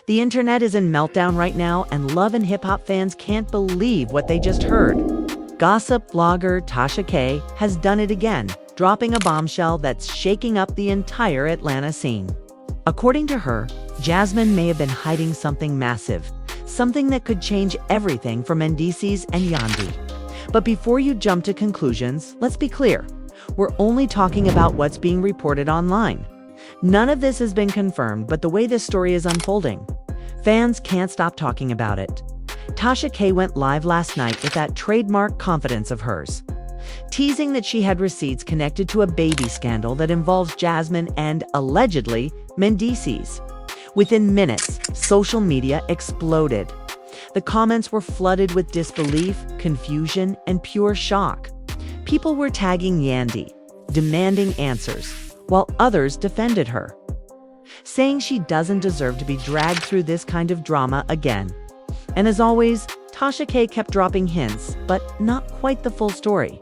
The internet is in meltdown right now, and love and hip-hop fans can't believe what they just heard. Gossip blogger Tasha K has done it again, dropping a bombshell that's shaking up the entire Atlanta scene. According to her, Jasmine may have been hiding something massive, something that could change everything for Mendeecees and Yandy. But before you jump to conclusions, let's be clear. We're only talking about what's being reported online. None of this has been confirmed, but the way this story is unfolding, fans can't stop talking about it. Tasha K went live last night with that trademark confidence of hers, teasing that she had receipts connected to a baby scandal that involves Jasmine and, allegedly, Mendeecees. Within minutes, social media exploded. The comments were flooded with disbelief, confusion, and pure shock. People were tagging Yandy, demanding answers, while others defended her, saying she doesn't deserve to be dragged through this kind of drama again. And as always, Tasha K kept dropping hints, but not quite the full story.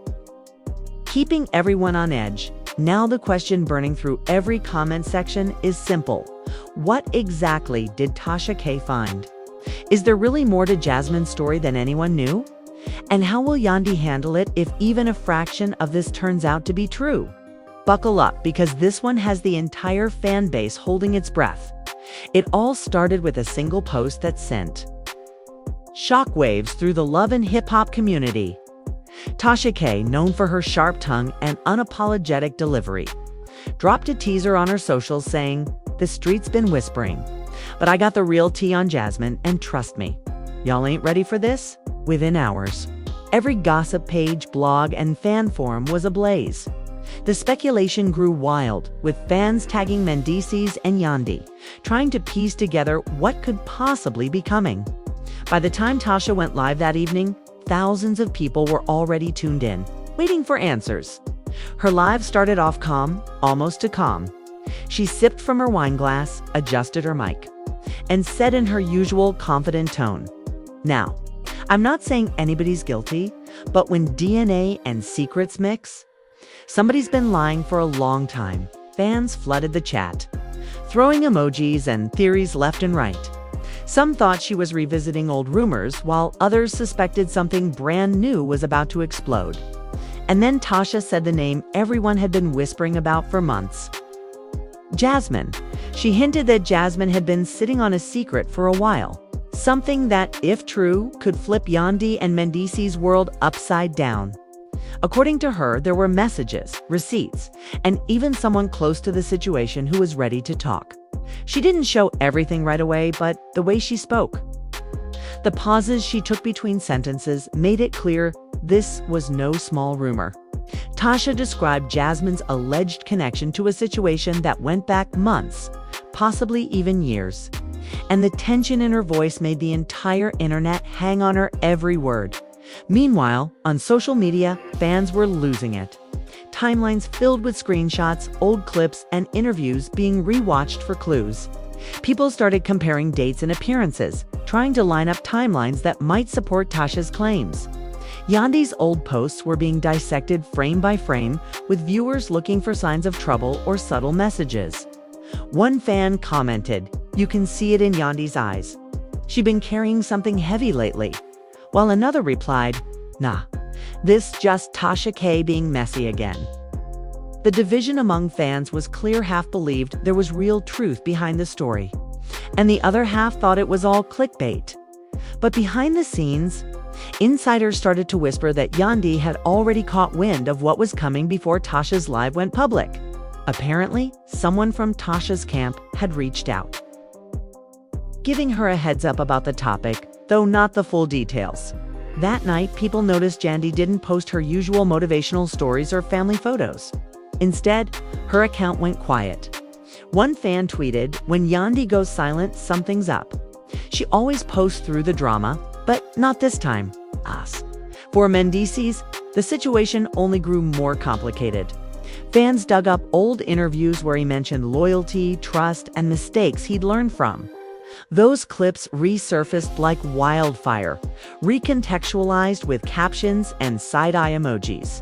Keeping everyone on edge, now the question burning through every comment section is simple. What exactly did Tasha K find? Is there really more to Jasmine's story than anyone knew? And how will Yandy handle it if even a fraction of this turns out to be true? Buckle up, because this one has the entire fan base holding its breath. It all started with a single post that sent shockwaves through the love and hip-hop community. Tasha K, known for her sharp tongue and unapologetic delivery, dropped a teaser on her socials saying, "The street's been whispering, but I got the real tea on Jasmine, and trust me, y'all ain't ready for this." Within hours, every gossip page, blog, and fan forum was ablaze. The speculation grew wild, with fans tagging Mendeecees and Yandy, trying to piece together what could possibly be coming. By the time Tasha went live that evening, thousands of people were already tuned in, waiting for answers. Her live started off calm, almost too calm. She sipped from her wine glass, adjusted her mic, and said in her usual confident tone, "Now, I'm not saying anybody's guilty, but when DNA and secrets mix, somebody's been lying for a long time." Fans flooded the chat, throwing emojis and theories left and right. Some thought she was revisiting old rumors, while others suspected something brand new was about to explode. And then Tasha said the name everyone had been whispering about for months: Jasmine. She hinted that Jasmine had been sitting on a secret for a while, something that, if true, could flip Yandy and Mendeecees' world upside down. According to her, there were messages, receipts, and even someone close to the situation who was ready to talk. She didn't show everything right away, but the way she spoke, the pauses she took between sentences, made it clear this was no small rumor. Tasha described Jasmine's alleged connection to a situation that went back months, possibly even years. And the tension in her voice made the entire internet hang on her every word. Meanwhile, on social media, fans were losing it. Timelines filled with screenshots, old clips, and interviews being rewatched for clues. People started comparing dates and appearances, trying to line up timelines that might support Tasha's claims. Yandy's old posts were being dissected frame by frame, with viewers looking for signs of trouble or subtle messages. One fan commented, "You can see it in Yandy's eyes. She's been carrying something heavy lately." While another replied, "Nah, this just Tasha K being messy again." The division among fans was clear. Half believed there was real truth behind the story, and the other half thought it was all clickbait. But behind the scenes, insiders started to whisper that Yandy had already caught wind of what was coming before Tasha's live went public. Apparently, someone from Tasha's camp had reached out, giving her a heads up about the topic, though not the full details. That night, people noticed Yandy didn't post her usual motivational stories or family photos. Instead, her account went quiet. One fan tweeted, "When Yandy goes silent, something's up. She always posts through the drama, but not this time." For Mendeecees, the situation only grew more complicated. Fans dug up old interviews where he mentioned loyalty, trust, and mistakes he'd learned from. Those clips resurfaced like wildfire, recontextualized with captions and side-eye emojis.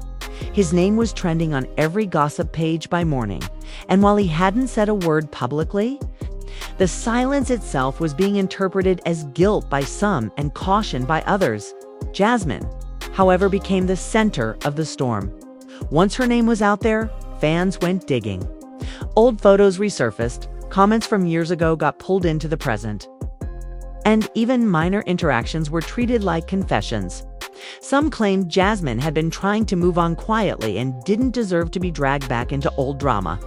His name was trending on every gossip page by morning, and while he hadn't said a word publicly, The silence itself was being interpreted as guilt by some and caution by others. Jasmine, however, became the center of the storm. Once her name was out there, fans went digging. Old photos resurfaced, comments from years ago got pulled into the present. And even minor interactions were treated like confessions. Some claimed Jasmine had been trying to move on quietly and didn't deserve to be dragged back into old drama,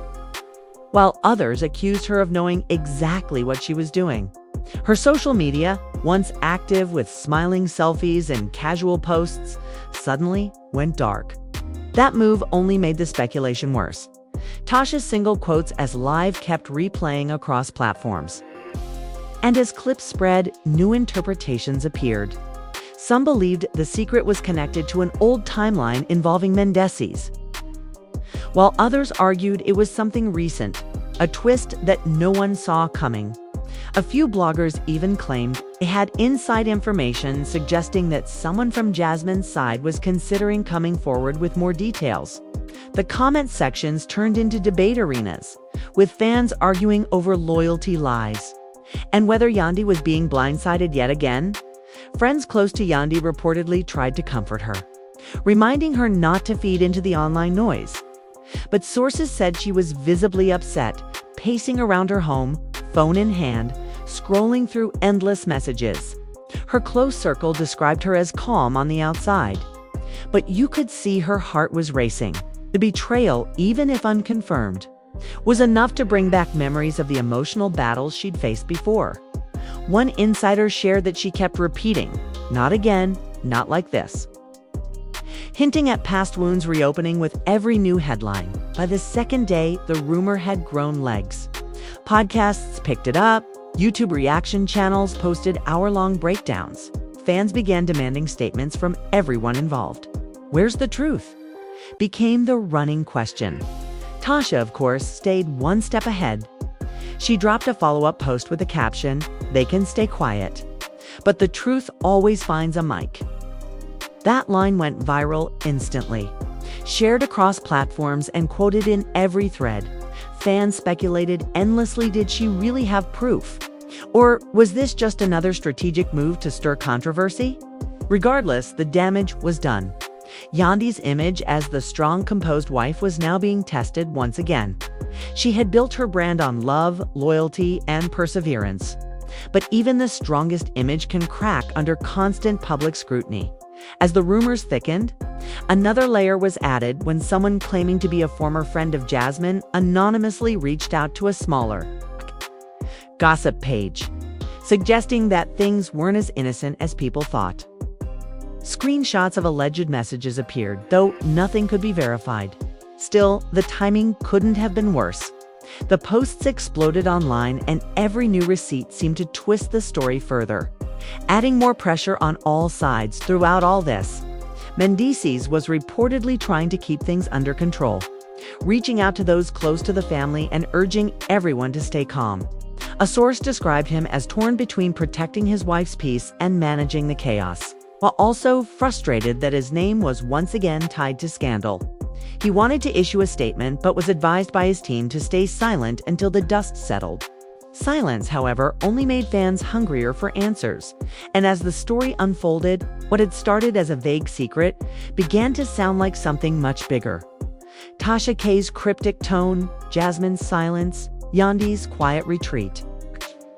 while others accused her of knowing exactly what she was doing. Her social media, once active with smiling selfies and casual posts, suddenly went dark. That move only made the speculation worse. Tasha's single quotes as live kept replaying across platforms. And as clips spread, new interpretations appeared. Some believed the secret was connected to an old timeline involving Mendeecees, while others argued it was something recent, a twist that no one saw coming. A few bloggers even claimed they had inside information suggesting that someone from Jasmine's side was considering coming forward with more details. The comment sections turned into debate arenas, with fans arguing over loyalty lies and whether Yandy was being blindsided yet again. Friends close to Yandy reportedly tried to comfort her, reminding her not to feed into the online noise. But sources said she was visibly upset, pacing around her home, phone in hand, scrolling through endless messages. Her close circle described her as calm on the outside, but you could see her heart was racing. The betrayal, even if unconfirmed, was enough to bring back memories of the emotional battles she'd faced before. One insider shared that she kept repeating, "Not again, not like this," hinting at past wounds reopening with every new headline. By the second day, the rumor had grown legs. Podcasts picked it up, YouTube reaction channels posted hour-long breakdowns. Fans began demanding statements from everyone involved. Where's the truth? Became the running question. Tasha, of course, stayed one step ahead. She dropped a follow-up post with the caption, "They can stay quiet, but the truth always finds a mic." That line went viral instantly, shared across platforms and quoted in every thread. Fans speculated endlessly, did she really have proof? Or was this just another strategic move to stir controversy? Regardless, the damage was done. Yandy's image as the strong, composed wife was now being tested once again. She had built her brand on love, loyalty, and perseverance. But even the strongest image can crack under constant public scrutiny. As the rumors thickened, another layer was added when someone claiming to be a former friend of Jasmine anonymously reached out to a smaller gossip page, suggesting that things weren't as innocent as people thought. Screenshots of alleged messages appeared, though nothing could be verified. Still, the timing couldn't have been worse. The posts exploded online, and every new receipt seemed to twist the story further, adding more pressure on all sides. Throughout all this, Mendeecees was reportedly trying to keep things under control, reaching out to those close to the family and urging everyone to stay calm. A source described him as torn between protecting his wife's peace and managing the chaos, while also frustrated that his name was once again tied to scandal. He wanted to issue a statement but was advised by his team to stay silent until the dust settled. Silence, however, only made fans hungrier for answers, and as the story unfolded, what had started as a vague secret began to sound like something much bigger. Tasha K's cryptic tone, Jasmine's silence, Yandy's quiet retreat,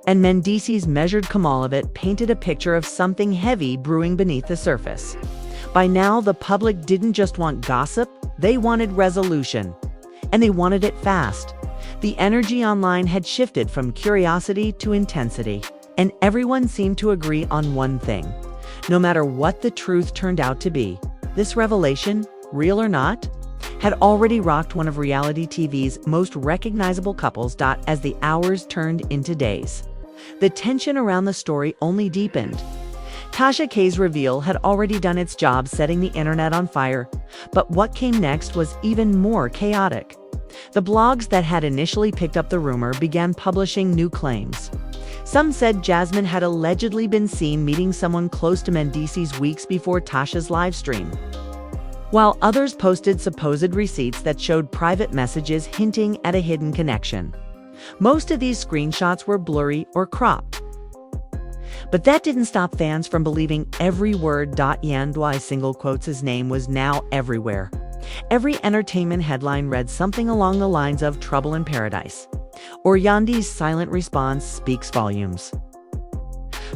and Mendeecees' measured calm of it painted a picture of something heavy brewing beneath the surface. By now, the public didn't just want gossip, they wanted resolution. And they wanted it fast. The energy online had shifted from curiosity to intensity, and everyone seemed to agree on one thing. No matter what the truth turned out to be, this revelation, real or not, had already rocked one of reality TV's most recognizable couples. As the hours turned into days, the tension around the story only deepened. Tasha K's reveal had already done its job setting the internet on fire, but what came next was even more chaotic. The blogs that had initially picked up the rumor began publishing new claims. Some said Jasmine had allegedly been seen meeting someone close to Mendeecees weeks before Tasha's livestream, while others posted supposed receipts that showed private messages hinting at a hidden connection. Most of these screenshots were blurry or cropped. But that didn't stop fans from believing every word. Yandy single quotes' name was now everywhere. Every entertainment headline read something along the lines of "trouble in paradise," or Yandy's silent response speaks volumes.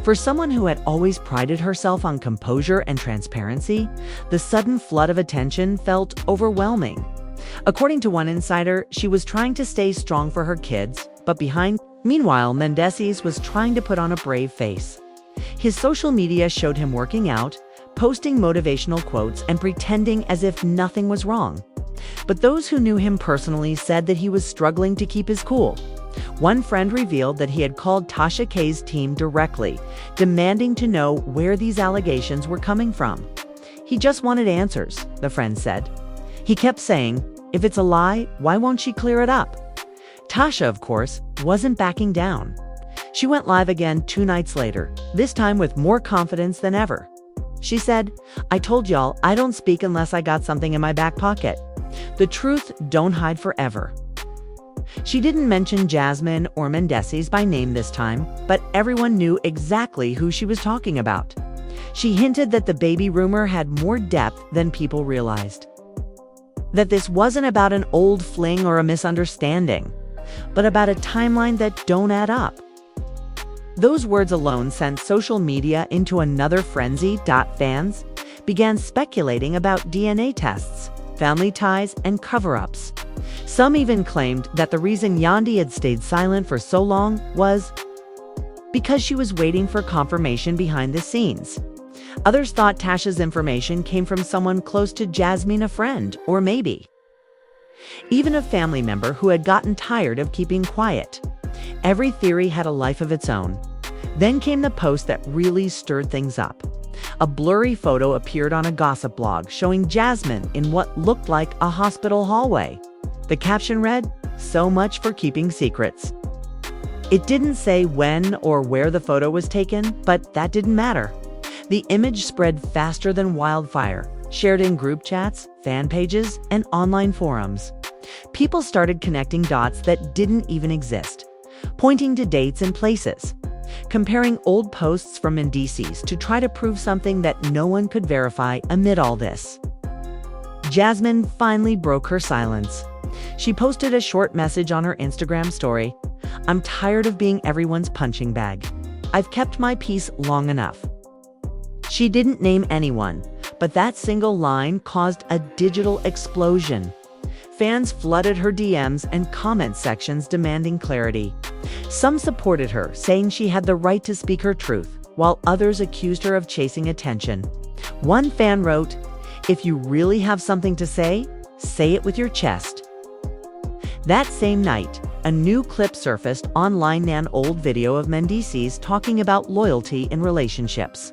For someone who had always prided herself on composure and transparency, the sudden flood of attention felt overwhelming. According to one insider, she was trying to stay strong for her kids, but Meanwhile, Mendeecees was trying to put on a brave face. His social media showed him working out, posting motivational quotes, and pretending as if nothing was wrong. But those who knew him personally said that he was struggling to keep his cool. One friend revealed that he had called Tasha K's team directly, demanding to know where these allegations were coming from. He just wanted answers, the friend said. He kept saying, "If it's a lie, why won't she clear it up?" Tasha, of course, wasn't backing down. She went live again 2 nights later, this time with more confidence than ever. She said, "I told y'all I don't speak unless I got something in my back pocket. The truth don't hide forever." She didn't mention Jasmine or Mendeecees by name this time, but everyone knew exactly who she was talking about. She hinted that the baby rumor had more depth than people realized. That this wasn't about an old fling or a misunderstanding, but about a timeline that don't add up. Those words alone sent social media into another frenzy. Fans began speculating about DNA tests, family ties, and cover-ups. Some even claimed that the reason Yandy had stayed silent for so long was because she was waiting for confirmation behind the scenes. Others thought Tasha's information came from someone close to Jasmine, a friend, or maybe even a family member who had gotten tired of keeping quiet. Every theory had a life of its own. Then came the post that really stirred things up. A blurry photo appeared on a gossip blog showing Jasmine in what looked like a hospital hallway. The caption read, "So much for keeping secrets." It didn't say when or where the photo was taken, but that didn't matter. The image spread faster than wildfire, shared in group chats, fan pages, and online forums. People started connecting dots that didn't even exist, pointing to dates and places, comparing old posts from Mendeecees to try to prove something that no one could verify amid all this. Jasmine finally broke her silence. She posted a short message on her Instagram story. "I'm tired of being everyone's punching bag. I've kept my peace long enough." She didn't name anyone, but that single line caused a digital explosion. Fans flooded her DMs and comment sections demanding clarity. Some supported her, saying she had the right to speak her truth, while others accused her of chasing attention. One fan wrote, "If you really have something to say it with your chest." That same night, a new clip surfaced online, an old video of Mendeecees talking about loyalty in relationships.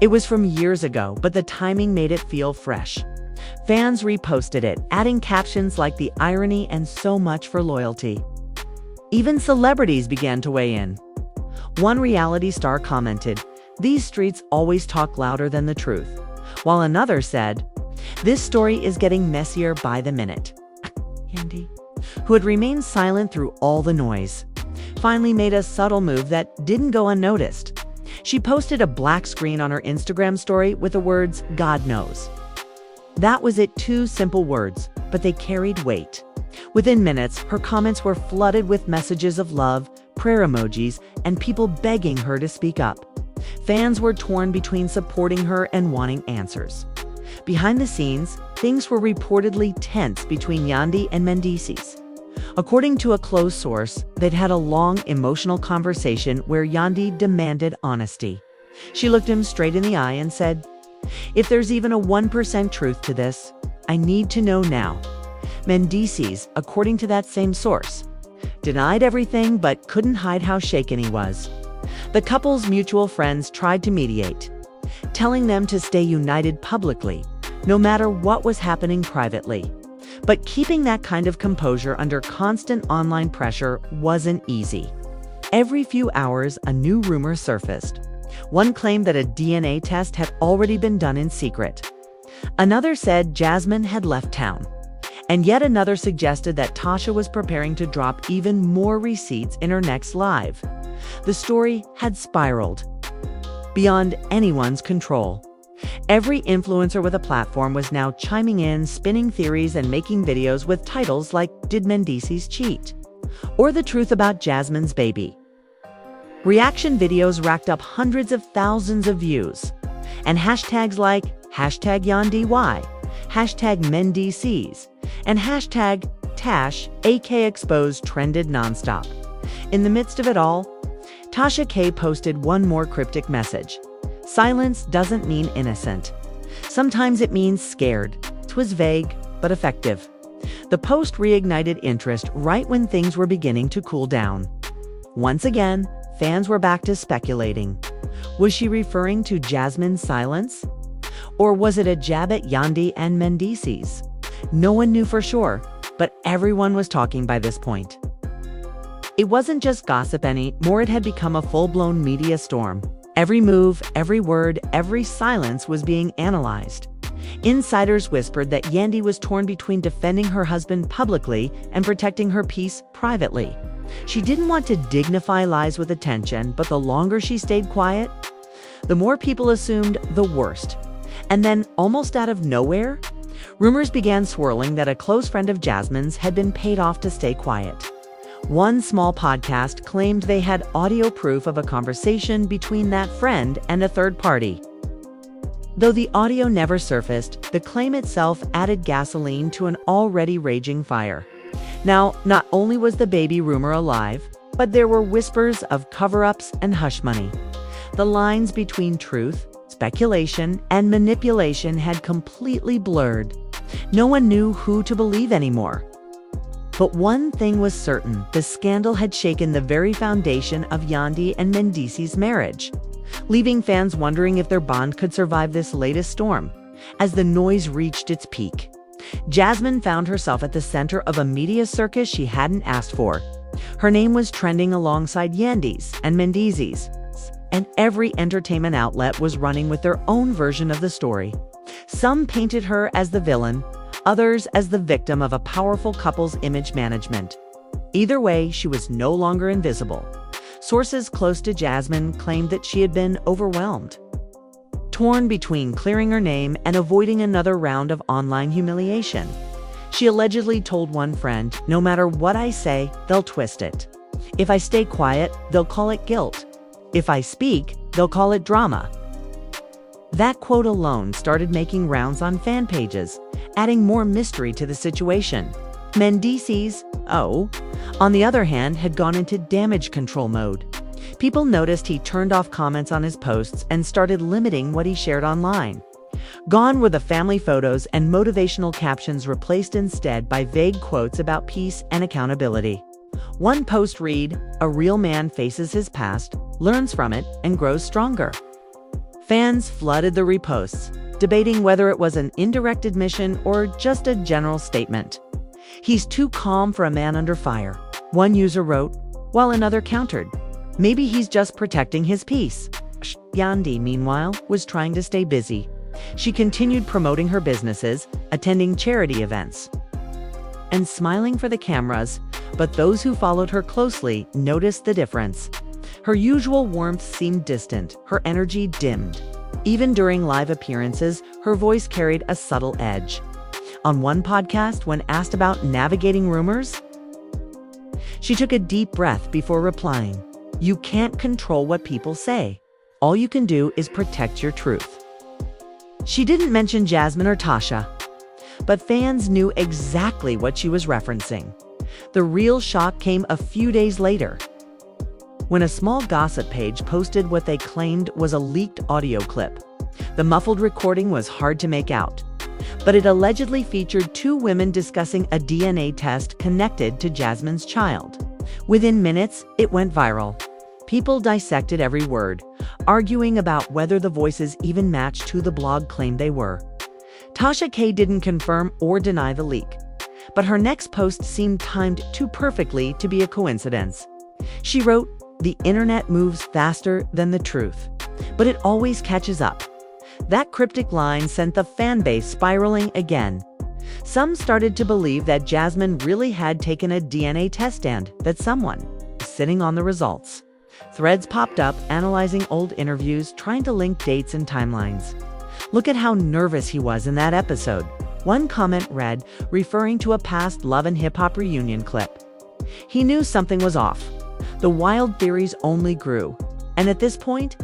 It was from years ago, but the timing made it feel fresh. Fans reposted it, adding captions like "the irony and so much for loyalty." Even celebrities began to weigh in. One reality star commented, "These streets always talk louder than the truth," while another said, "This story is getting messier by the minute." Yandy, who had remained silent through all the noise, finally made a subtle move that didn't go unnoticed. She posted a black screen on her Instagram story with the words, "God knows." That was it, 2 simple words, but they carried weight. Within minutes, her comments were flooded with messages of love, prayer emojis, and people begging her to speak up. Fans were torn between supporting her and wanting answers. Behind the scenes, things were reportedly tense between Yandy and Mendeecees. According to a close source, they'd had a long, emotional conversation where Yandy demanded honesty. She looked him straight in the eye and said, "If there's even a 1% truth to this, I need to know now." Mendeecees, according to that same source, denied everything but couldn't hide how shaken he was. The couple's mutual friends tried to mediate, telling them to stay united publicly, no matter what was happening privately. But keeping that kind of composure under constant online pressure wasn't easy. Every few hours, a new rumor surfaced. One claimed that a DNA test had already been done in secret. Another said Jasmine had left town. And yet another suggested that Tasha was preparing to drop even more receipts in her next live. The story had spiraled beyond anyone's control. Every influencer with a platform was now chiming in, spinning theories, and making videos with titles like "Did Mendeecees cheat?" or "The truth about Jasmine's baby." Reaction videos racked up hundreds of thousands of views, and hashtags like #YandyY, #Mendeecees, and #Tash AK exposed trended nonstop. In the midst of it all, Tasha K posted one more cryptic message. Silence doesn't mean innocent. Sometimes it means scared. 'Twas vague, but effective. The post reignited interest right when things were beginning to cool down. Once again, fans were back to speculating. Was she referring to Jasmine's silence? Or was it a jab at Yandy and Mendeecees? No one knew for sure, but everyone was talking by this point. It wasn't just gossip anymore, it had become a full-blown media storm. Every move, every word, every silence was being analyzed. Insiders whispered that Yandy was torn between defending her husband publicly and protecting her peace privately. She didn't want to dignify lies with attention, but the longer she stayed quiet, the more people assumed the worst. And then, almost out of nowhere, rumors began swirling that a close friend of Jasmine's had been paid off to stay quiet. One small podcast claimed they had audio proof of a conversation between that friend and a third party. Though the audio never surfaced, the claim itself added gasoline to an already raging fire. Now, not only was the baby rumor alive, but there were whispers of cover-ups and hush money. The lines between truth, speculation, and manipulation had completely blurred. No one knew who to believe anymore. But one thing was certain, the scandal had shaken the very foundation of Yandy and Mendeecees' marriage, leaving fans wondering if their bond could survive this latest storm. As the noise reached its peak, Jasmine found herself at the center of a media circus she hadn't asked for. Her name was trending alongside Yandy's and Mendeecees, and every entertainment outlet was running with their own version of the story. Some painted her as the villain, others as the victim of a powerful couple's image management. Either way, she was no longer invisible. Sources close to Jasmine claimed that she had been overwhelmed, torn between clearing her name and avoiding another round of online humiliation. She allegedly told one friend, "No matter what I say, they'll twist it. If I stay quiet, they'll call it guilt. If I speak, they'll call it drama." That quote alone started making rounds on fan pages, adding more mystery to the situation. Mendeecees, on the other hand, had gone into damage control mode. People noticed he turned off comments on his posts and started limiting what he shared online. Gone were the family photos, and motivational captions replaced instead by vague quotes about peace and accountability. One post read, "A real man faces his past, learns from it, and grows stronger." Fans flooded the reposts, debating whether it was an indirect admission or just a general statement. "He's too calm for a man under fire," one user wrote, while another countered, "Maybe he's just protecting his peace." Yandy, meanwhile, was trying to stay busy. She continued promoting her businesses, attending charity events, and smiling for the cameras, but those who followed her closely noticed the difference. Her usual warmth seemed distant, her energy dimmed. Even during live appearances, her voice carried a subtle edge. On one podcast, when asked about navigating rumors, she took a deep breath before replying, "You can't control what people say. All you can do is protect your truth." She didn't mention Jasmine or Tasha, but fans knew exactly what she was referencing. The real shock came a few days later, when a small gossip page posted what they claimed was a leaked audio clip. The muffled recording was hard to make out, but it allegedly featured two women discussing a DNA test connected to Jasmine's child. Within minutes, it went viral. People dissected every word, arguing about whether the voices even matched who the blog claimed they were. Tasha K didn't confirm or deny the leak, but her next post seemed timed too perfectly to be a coincidence. She wrote, "The internet moves faster than the truth, but it always catches up." That cryptic line sent the fan base spiraling again. Some started to believe that Jasmine really had taken a DNA test and that someone was sitting on the results. Threads popped up analyzing old interviews, trying to link dates and timelines. "Look at how nervous he was in that episode," one comment read, referring to a past Love and Hip Hop reunion clip. He knew something was off. The wild theories only grew. And at this point,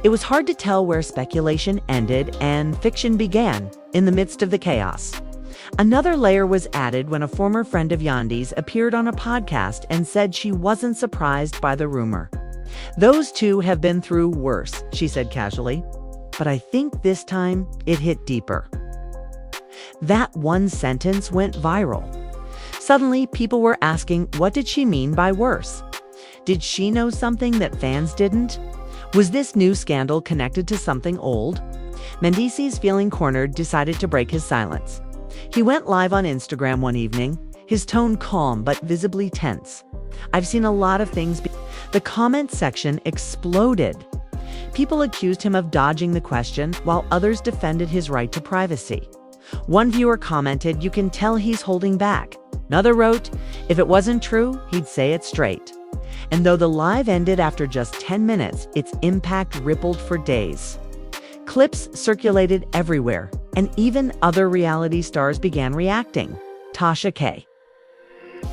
it was hard to tell where speculation ended and fiction began in the midst of the chaos. Another layer was added when a former friend of Yandy's appeared on a podcast and said she wasn't surprised by the rumor. "Those two have been through worse," she said casually. "But I think this time it hit deeper." That one sentence went viral. Suddenly, people were asking, what did she mean by worse? Did she know something that fans didn't? Was this new scandal connected to something old? Mendeecees, feeling cornered, decided to break his silence. He went live on Instagram one evening, his tone calm but visibly tense. "I've seen a lot of things." The comment section exploded. People accused him of dodging the question, while others defended his right to privacy. One viewer commented, "You can tell he's holding back." Another wrote, "If it wasn't true, he'd say it straight." And though the live ended after just 10 minutes, its impact rippled for days. Clips circulated everywhere, and even other reality stars began reacting. Tasha K,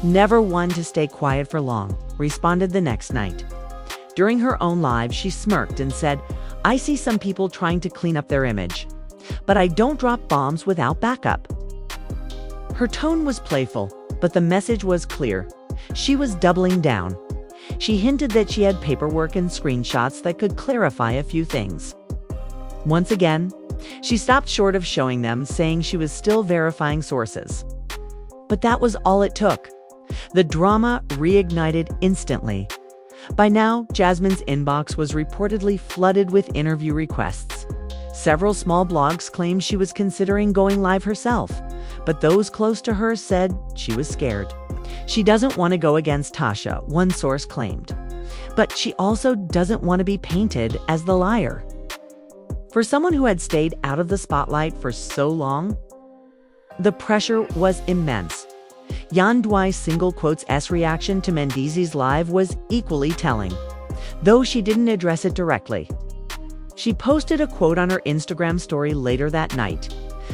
never one to stay quiet for long, responded the next night. During her own live, she smirked and said, "I see some people trying to clean up their image, but I don't drop bombs without backup." Her tone was playful, but the message was clear. She was doubling down. She hinted that she had paperwork and screenshots that could clarify a few things. Once again, she stopped short of showing them, saying she was still verifying sources. But that was all it took. The drama reignited instantly. By now, Jasmine's inbox was reportedly flooded with interview requests. Several small blogs claimed she was considering going live herself, but those close to her said she was scared. "She doesn't want to go against Tasha," one source claimed. "But she also doesn't want to be painted as the liar." For someone who had stayed out of the spotlight for so long, the pressure was immense. Yandy's single quotes S reaction to Mendeecees live was equally telling, though she didn't address it directly. She posted a quote on her Instagram story later that night.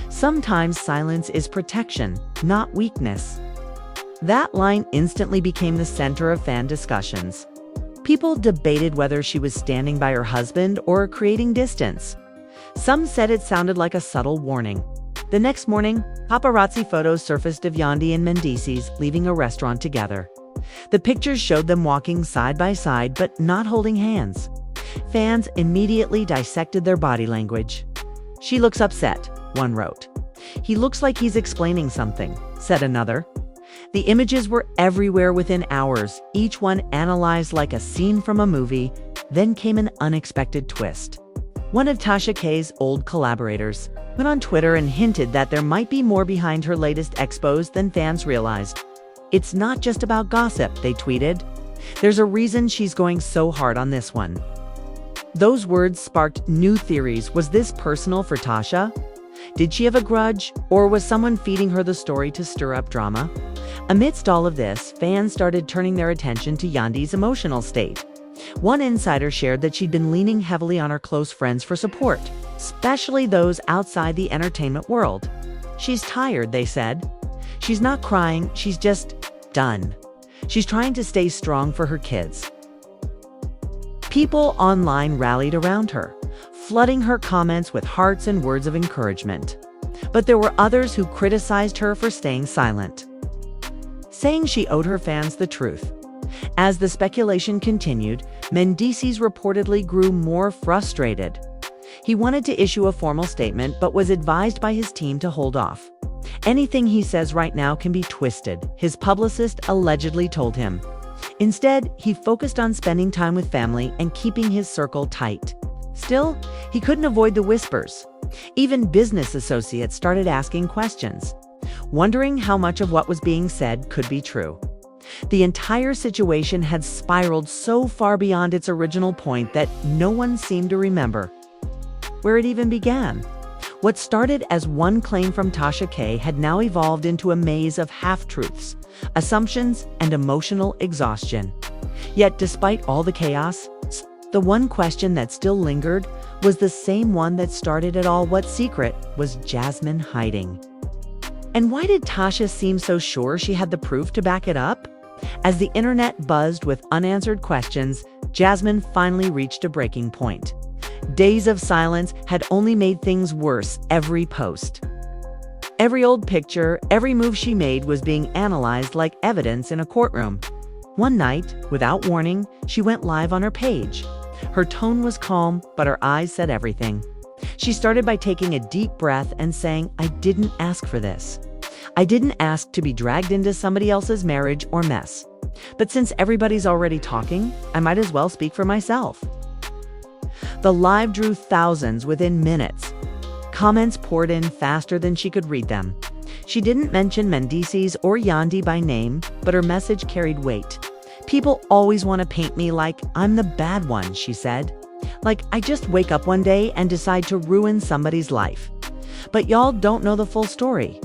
"Sometimes silence is protection, not weakness." That line instantly became the center of fan discussions. People debated whether she was standing by her husband or creating distance. Some said it sounded like a subtle warning. The next morning, paparazzi photos surfaced of Yandy and Mendeecees leaving a restaurant together. The pictures showed them walking side by side but not holding hands. Fans immediately dissected their body language. "She looks upset," one wrote. "He looks like he's explaining something," said another. The images were everywhere within hours, each one analyzed like a scene from a movie. Then came an unexpected twist. One of Tasha K's old collaborators went on Twitter and hinted that there might be more behind her latest expos than fans realized. "It's not just about gossip," they tweeted. "There's a reason she's going so hard on this one." Those words sparked new theories. Was this personal for Tasha? Did she have a grudge, or was someone feeding her the story to stir up drama? Amidst all of this, fans started turning their attention to Yandy's emotional state. One insider shared that she'd been leaning heavily on her close friends for support, especially those outside the entertainment world. "She's tired," they said. "She's not crying, she's just done. She's trying to stay strong for her kids." People online rallied around her, flooding her comments with hearts and words of encouragement. But there were others who criticized her for staying silent, saying she owed her fans the truth. As the speculation continued, Mendeecees reportedly grew more frustrated. He wanted to issue a formal statement but was advised by his team to hold off. "Anything he says right now can be twisted," his publicist allegedly told him. Instead, he focused on spending time with family and keeping his circle tight. Still, he couldn't avoid the whispers. Even business associates started asking questions, wondering how much of what was being said could be true. The entire situation had spiraled so far beyond its original point that no one seemed to remember where it even began. What started as one claim from Tasha K had now evolved into a maze of half-truths, assumptions, and emotional exhaustion. Yet despite all the chaos, the one question that still lingered was the same one that started it all. What secret was Jasmine hiding? And why did Tasha seem so sure she had the proof to back it up? As the internet buzzed with unanswered questions, Jasmine finally reached a breaking point. Days of silence had only made things worse. Every post, every old picture, every move she made was being analyzed like evidence in a courtroom. One night, without warning, she went live on her page. Her tone was calm, but her eyes said everything. She started by taking a deep breath and saying, "I didn't ask for this. I didn't ask to be dragged into somebody else's marriage or mess. But since everybody's already talking, I might as well speak for myself." The live drew thousands within minutes. Comments poured in faster than she could read them. She didn't mention Mendeecees or Yandy by name, but her message carried weight. "People always want to paint me like I'm the bad one," she said. "Like I just wake up one day and decide to ruin somebody's life. But y'all don't know the full story."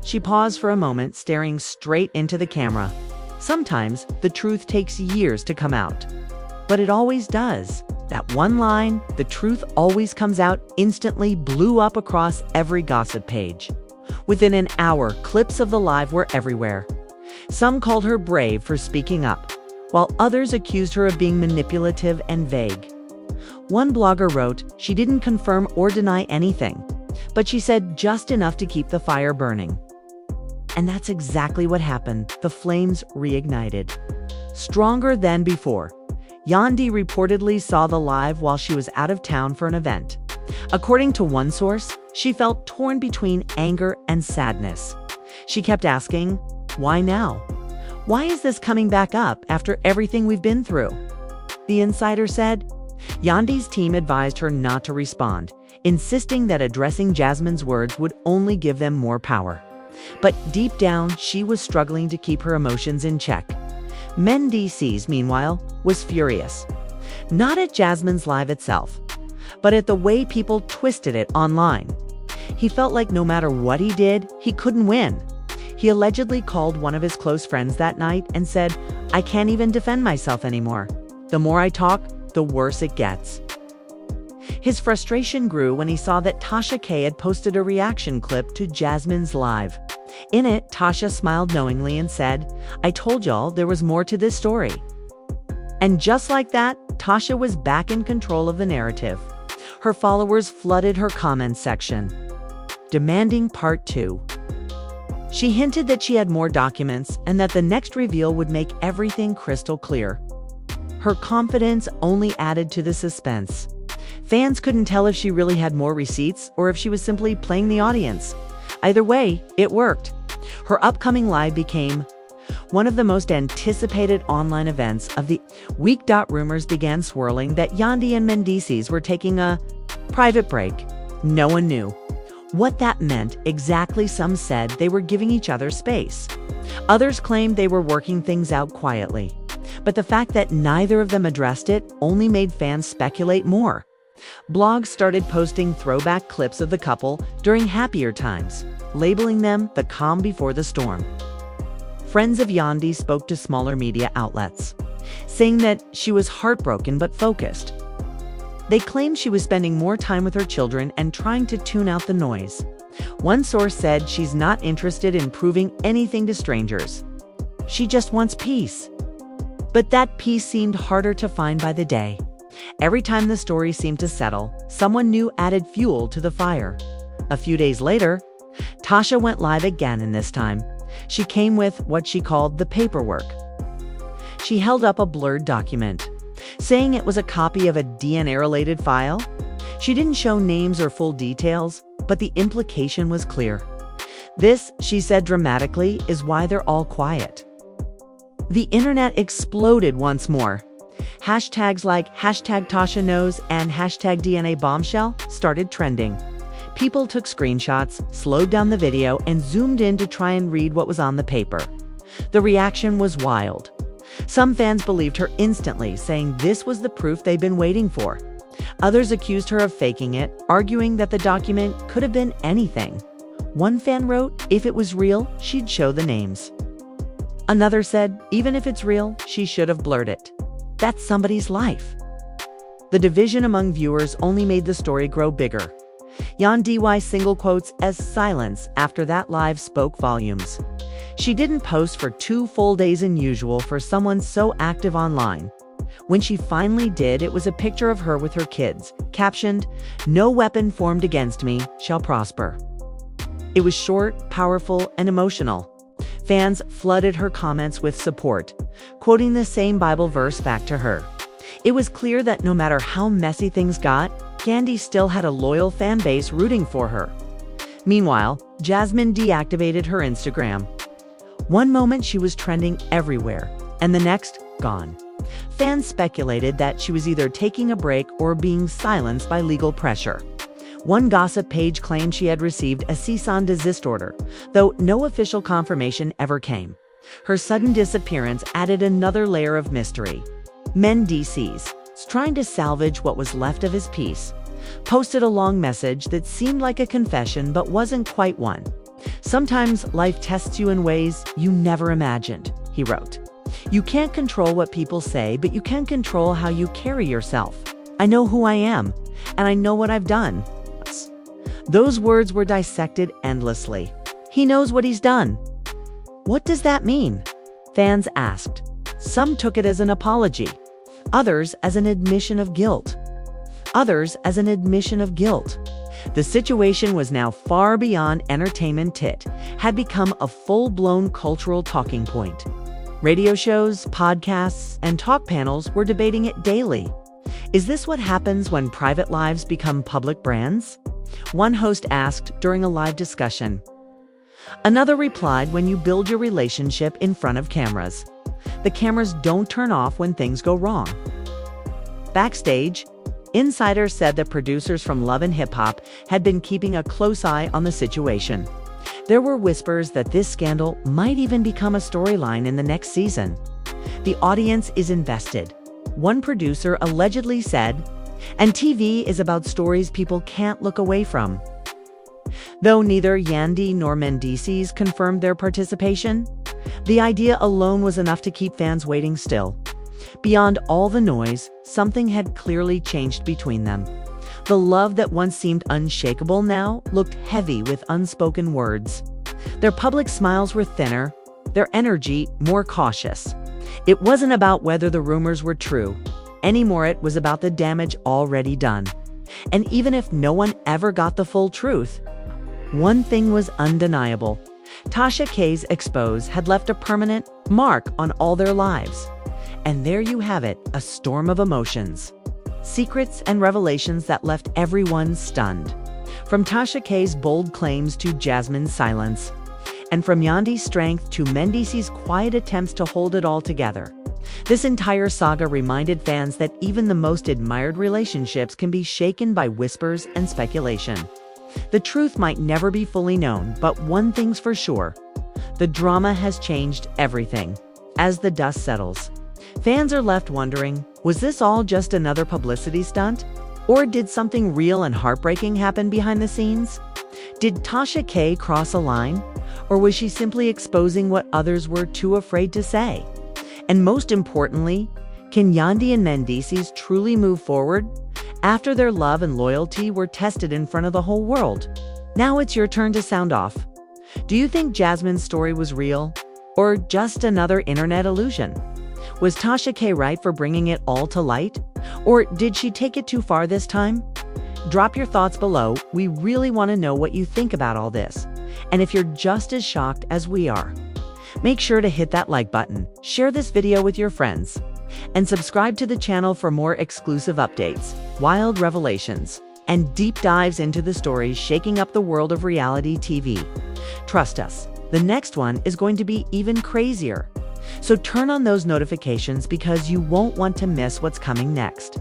She paused for a moment, staring straight into the camera. Sometimes the truth takes years to come out, but it always does. That one line, "The truth always comes out instantly," blew up across every gossip page. Within an hour, clips of the live were everywhere. Some called her brave for speaking up, while others accused her of being manipulative and vague. One blogger wrote, "She didn't confirm or deny anything, but she said just enough to keep the fire burning." And that's exactly what happened. The flames reignited. Stronger than before. Yandy reportedly saw the live while she was out of town for an event. According to one source, she felt torn between anger and sadness. She kept asking, "Why now? Why is this coming back up after everything we've been through?" The insider said, Yandy's team advised her not to respond, insisting that addressing Jasmine's words would only give them more power. But deep down, she was struggling to keep her emotions in check. Mendeecees, meanwhile, was furious. Not at Jasmine's live itself, but at the way people twisted it online. He felt like no matter what he did, he couldn't win. He allegedly called one of his close friends that night and said, "I can't even defend myself anymore. The more I talk, the worse it gets." His frustration grew when he saw that Tasha K had posted a reaction clip to Jasmine's live. In it, Tasha smiled knowingly and said, "I told y'all there was more to this story." And just like that, Tasha was back in control of the narrative. Her followers flooded her comments section, demanding part 2. She hinted that she had more documents and that the next reveal would make everything crystal clear. Her confidence only added to the suspense. Fans couldn't tell if she really had more receipts or if she was simply playing the audience. Either way, it worked. Her upcoming live became one of the most anticipated online events of the week. Rumors began swirling that Yandy and Mendeecees were taking a private break. No one knew what that meant exactly. Some said they were giving each other space. Others claimed they were working things out quietly. But the fact that neither of them addressed it only made fans speculate more. Blogs started posting throwback clips of the couple during happier times, labeling them the calm before the storm. Friends of Yandy spoke to smaller media outlets, saying that she was heartbroken but focused. They claimed she was spending more time with her children and trying to tune out the noise. One source said she's not interested in proving anything to strangers. She just wants peace. But that peace seemed harder to find by the day. Every time the story seemed to settle, someone new added fuel to the fire. A few days later, Tasha went live again, and this time, she came with what she called the paperwork. She held up a blurred document, saying it was a copy of a DNA-related file. She didn't show names or full details, but the implication was clear. This, she said dramatically, is why they're all quiet. The internet exploded once more. Hashtags like #TashaKnows and #DNA bombshell started trending. People took screenshots, slowed down the video, and zoomed in to try and read what was on the paper. The reaction was wild. Some fans believed her instantly, saying this was the proof they'd been waiting for. Others accused her of faking it, arguing that the document could have been anything. One fan wrote, if it was real, she'd show the names. Another said, even if it's real, she should have blurred it. That's somebody's life. The division among viewers only made the story grow bigger. Yandy single quotes as silence after that live spoke volumes. She didn't post for 2 full days unusual for someone so active online. When she finally did, it was a picture of her with her kids, captioned, "No weapon formed against me shall prosper." It was short, powerful, and emotional. Fans flooded her comments with support, quoting the same Bible verse back to her. It was clear that no matter how messy things got, Yandy still had a loyal fan base rooting for her. Meanwhile, Jasmine deactivated her Instagram. One moment she was trending everywhere, and the next, gone. Fans speculated that she was either taking a break or being silenced by legal pressure. One gossip page claimed she had received a cease and desist order, though no official confirmation ever came. Her sudden disappearance added another layer of mystery. Mendeecees, trying to salvage what was left of his peace, posted a long message that seemed like a confession but wasn't quite one. "Sometimes life tests you in ways you never imagined," he wrote. "You can't control what people say, but you can control how you carry yourself. I know who I am, and I know what I've done." Those words were dissected endlessly. He knows what he's done. What does that mean? Fans asked. Some took it as an apology. Others as an admission of guilt. The situation was now far beyond entertainment. It had become a full-blown cultural talking point. Radio shows, podcasts, and talk panels were debating it daily. Is this what happens when private lives become public brands? One host asked during a live discussion. Another replied, when you build your relationship in front of cameras. The cameras don't turn off when things go wrong. Backstage, insiders said that producers from Love and Hip Hop had been keeping a close eye on the situation. There were whispers that this scandal might even become a storyline in the next season. The audience is invested. One producer allegedly said, and TV is about stories people can't look away from. Though neither Yandy nor Mendeecees confirmed their participation, the idea alone was enough to keep fans waiting still. Beyond all the noise, something had clearly changed between them. The love that once seemed unshakable now looked heavy with unspoken words. Their public smiles were thinner, their energy more cautious. It wasn't about whether the rumors were true. Anymore, it was about the damage already done. And even if no one ever got the full truth, one thing was undeniable. Tasha K's expose had left a permanent mark on all their lives. And there you have it, a storm of emotions. Secrets and revelations that left everyone stunned. From Tasha K's bold claims to Jasmine's silence. And from Yandy's strength to Mendeecees' quiet attempts to hold it all together. This entire saga reminded fans that even the most admired relationships can be shaken by whispers and speculation. The truth might never be fully known, but one thing's for sure. The drama has changed everything. As the dust settles, fans are left wondering, was this all just another publicity stunt? Or did something real and heartbreaking happen behind the scenes? Did Tasha K cross a line? Or was she simply exposing what others were too afraid to say? And most importantly, can Yandy and Mendeecees truly move forward after their love and loyalty were tested in front of the whole world? Now it's your turn to sound off. Do you think Jasmine's story was real? Or just another internet illusion? Was Tasha K right for bringing it all to light? Or did she take it too far this time? Drop your thoughts below. We really want to know what you think about all this. And if you're just as shocked as we are, make sure to hit that like button, share this video with your friends, and subscribe to the channel for more exclusive updates, wild revelations, and deep dives into the stories shaking up the world of reality TV. Trust us, the next one is going to be even crazier. So turn on those notifications because you won't want to miss what's coming next.